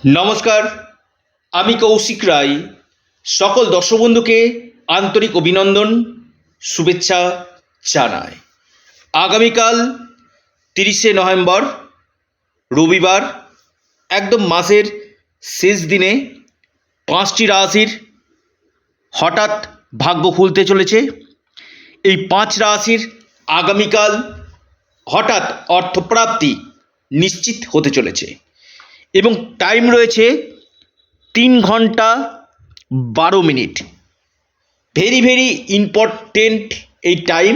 নমস্কার, আমি কৌশিক রায়। সকল দর্শক বন্ধুকে আন্তরিক অভিনন্দন, শুভেচ্ছা জানাই। আগামীকাল 30শে নভেম্বর, রবিবার, একদম মাসের শেষ দিনে 5টি রাশির হঠাৎ ভাগ্য খুলতে চলেছে। এই 5 রাশির আগামীকাল হঠাৎ অর্থপ্রাপ্তি নিশ্চিত হতে চলেছে এবং টাইম রয়েছে 3 ঘন্টা 12 মিনিট। ভেরি ভেরি ইম্পর্টেন্ট এই টাইম,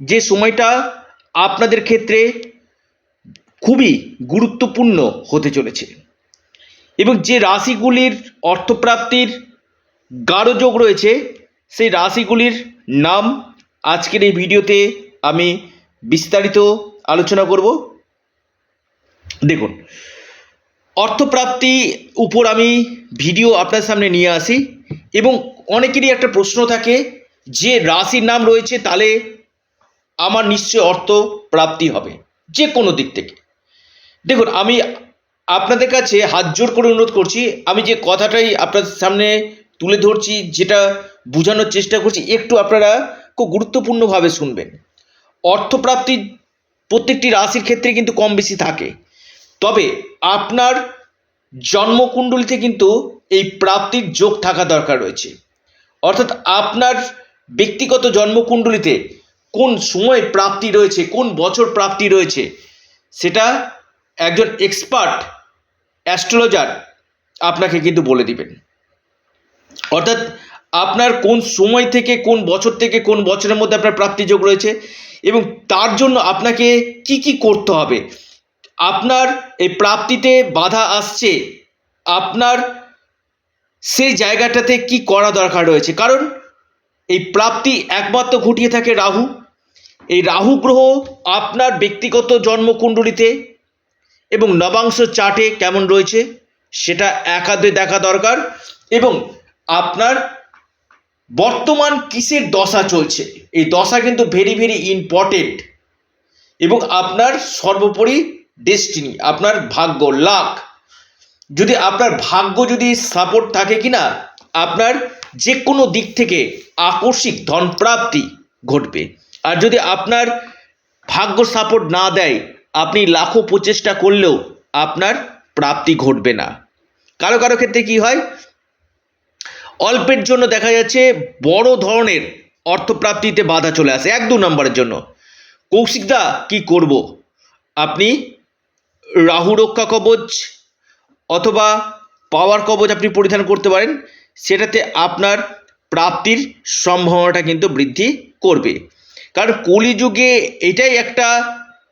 যে সময়টা আপনাদের ক্ষেত্রে খুবই গুরুত্বপূর্ণ হতে চলেছে এবং যে রাশিগুলির অর্থপ্রাপ্তির গাঢ় যোগ রয়েছে সেই রাশিগুলির নাম আজকের এই ভিডিওতে আমি বিস্তারিত আলোচনা করব। দেখুন, অর্থপ্রাপ্তি উপর আমি ভিডিও আপনার সামনে নিয়ে আসি এবং অনেকেরই একটা প্রশ্ন থাকে যে রাশির নাম রয়েছে তাহলে আমার নিশ্চয় অর্থ প্রাপ্তি হবে যে কোনো দিক থেকে। দেখুন, আমি আপনাদের কাছে হাত জোর করে অনুরোধ করছি, আমি যে কথাটাই আপনাদের সামনে তুলে ধরছি, যেটা বোঝানোর চেষ্টা করছি, একটু আপনারা খুব গুরুত্বপূর্ণভাবে শুনবেন। অর্থপ্রাপ্তি প্রত্যেকটি রাশির ক্ষেত্রে কিন্তু কম বেশি থাকে, তবে আপনার জন্মকুণ্ডলিতে কিন্তু এই প্রাপ্তির যোগ থাকা দরকার রয়েছে। অর্থাৎ আপনার ব্যক্তিগত জন্মকুণ্ডলিতে কোন সময় প্রাপ্তি রয়েছে, কোন বছর প্রাপ্তি রয়েছে, সেটা একজন এক্সপার্ট অ্যাস্ট্রোলজার আপনাকে কিন্তু বলে দিবেন। অর্থাৎ আপনার কোন সময় থেকে, কোন বছর থেকে কোন বছরের মধ্যে আপনার প্রাপ্তি যোগ রয়েছে এবং তার জন্য আপনাকে কি কি করতে হবে। আপনার এই প্রাপ্তিতে বাধা আসছে, আপনার সেই জায়গাটাতে কি করা দরকার রয়েছে, কারণ এই প্রাপ্তি একমাত্র ঘটিয়ে থাকে রাহু। এই রাহু গ্রহ আপনার ব্যক্তিগত জন্মকুণ্ডলিতে এবং নবাংশ চার্টে কেমন রয়েছে সেটা একাদে দেখা দরকার এবং আপনার বর্তমান কিসের দশা চলছে, এই দশা কিন্তু ভেরি ভেরি ইম্পর্টেন্ট এবং আপনার সর্বোপরি ডেস্টিনি, আপনার ভাগ্য, লাক। যদি আপনার ভাগ্য যদি সাপোর্ট থাকে কিনা, আপনার যে কোনো দিক থেকে আকস্মিক ধন প্রাপ্তি ঘটবে। আর যদি আপনার ভাগ্য সাপোর্ট না দেয়, আপনি লাখো প্রচেষ্টা করলেও আপনার প্রাপ্তি ঘটবে না। কারো কারো ক্ষেত্রে কি হয়, অল্পের জন্য দেখা যাচ্ছে বড় ধরনের অর্থপ্রাপ্তিতে বাধা চলে আসে 1-2 নম্বরের জন্য। কৌশিকদা কি করব? আপনি রাহু রক্ষা কবচ অথবা পাওয়ার কবচ আপনি পরিধান করতে পারেন, সেটাতে আপনার প্রাপ্তির সম্ভাবনাটা কিন্তু বৃদ্ধি করবে। কারণ কলিযুগে এটাই একটা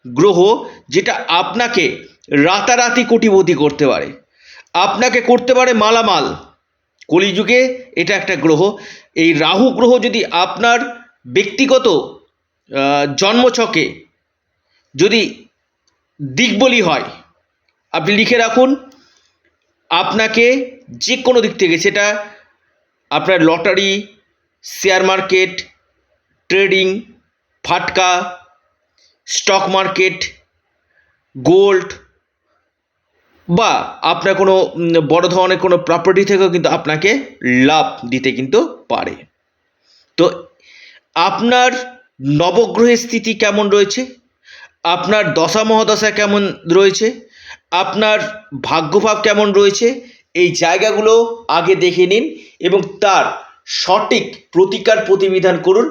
গ্রহ যেটা আপনাকে রাতারাতি কোটিপতি করতে পারে, আপনাকে করতে পারে মালামাল। কলিযুগে এটা একটা গ্রহ। এই রাহু গ্রহ যদি আপনার ব্যক্তিগত জন্মছকে যদি দিকবলি হয়, আপনি লিখে রাখুন, আপনাকে যে কোনো দিক থেকে, সেটা আপনার লটারি, শেয়ার মার্কেট, ট্রেডিং, ফাটকা, স্টক মার্কেট, গোল্ড বা আপনার কোনো বড় ধরনের কোনো প্রপার্টি থেকেও কিন্তু আপনাকে লাভ দিতে কিন্তু পারে। তো আপনার নবগ্রহের স্থিতি কেমন রয়েছে, আপনার দশা মহাদশা কেমন রয়েছে, আপনার ভাগ্যভাব কেমন রয়েছে, এই জায়গাগুলো আগে দেখে নিন এবং তার সঠিক প্রতিকার প্রতিবিধান করুন।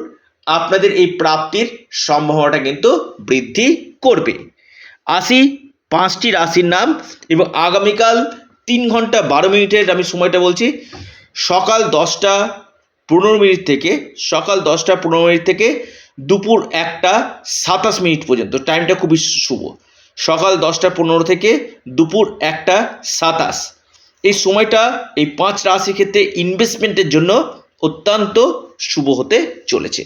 আপনাদের এই প্রাপ্তির সম্ভাবনাটা কিন্তু বৃদ্ধি করবে। আসি 5টি রাশির নাম এবং আগামীকাল 3 ঘন্টা 12 মিনিটের আমি সময়টা বলছি। সকাল 10টা 15 মিনিট থেকে দুপুর 1টা 27 মিনিট পর্যন্ত টাইমটা খুবই শুভ। সকাল 10টা 15 থেকে দুপুর 1টা 27, এই সময়টা এই 5 রাশির ক্ষেত্রে ইনভেস্টমেন্টের জন্য অত্যন্ত শুভ হতে চলেছে।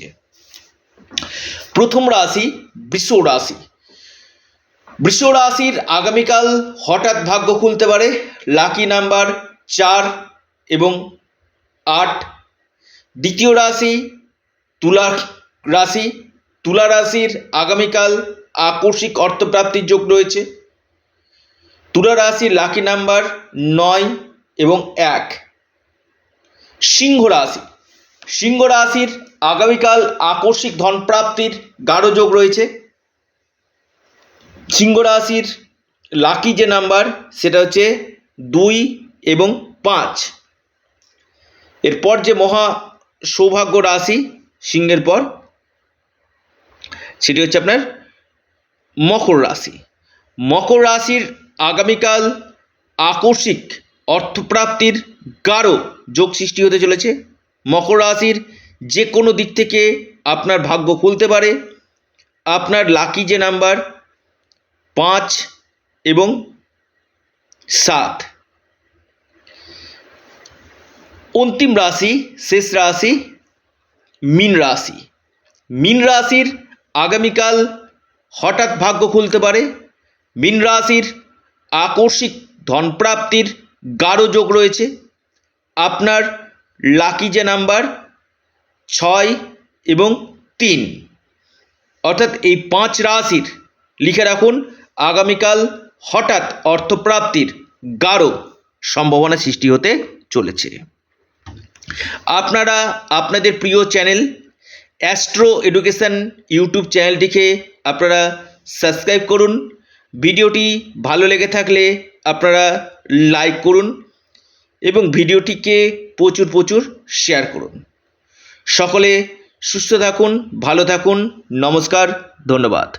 প্রথম রাশি বৃষ রাশি। বৃষ রাশির আগামীকাল হঠাৎ ভাগ্য খুলতে পারে। লাকি নাম্বার 4 এবং 8। দ্বিতীয় রাশি তুলা রাশি। তুলা রাশির আগামীকাল আকস্মিক অর্থপ্রাপ্তির যোগ রয়েছে। তুলা রাশির লাকি নাম্বার 9 এবং 1। সিংহ রাশি, সিংহ রাশির আগামীকাল আকস্মিক ধন প্রাপ্তির গাঢ় যোগ রয়েছে। সিংহ রাশির লাকি যে নাম্বার সেটা হচ্ছে 2 এবং 5। এরপর যে মহা সৌভাগ্য রাশি সিংহের পর সেটি হচ্ছে আপনার মকর রাশি। মকর রাশির আগামীকাল আকস্মিক অর্থপ্রাপ্তির গাঢ় যোগ সৃষ্টি হতে চলেছে। মকর রাশির যে কোনো দিক থেকে আপনার ভাগ্য খুলতে পারে। আপনার লাকি যে নাম্বার 5 এবং 7। অন্তিম রাশি, শেষ রাশি মীন রাশি। মীন রাশির আগামীকাল হঠাৎ ভাগ্য খুলতে পারে। মীন রাশির আকস্মিক ধনপ্রাপ্তির গাঢ় যোগ রয়েছে। আপনার লাকি যে নাম্বার 6 এবং 3। অর্থাৎ এই 5 রাশির লিখে রাখুন আগামীকাল হঠাৎ অর্থপ্রাপ্তির গাঢ় সম্ভাবনা সৃষ্টি হতে চলেছে। আপনারা আপনাদের প্রিয় চ্যানেল অ্যাস্ট্রো এডুকেশন ইউটিউব চ্যানেলটিকে আপনারা সাবস্ক্রাইব করুন। ভিডিওটি ভালো লেগে থাকলে আপনারা লাইক করুন এবং ভিডিওটিকে প্রচুর শেয়ার করুন। সকলে সুস্থ থাকুন, ভালো থাকুন। নমস্কার, ধন্যবাদ।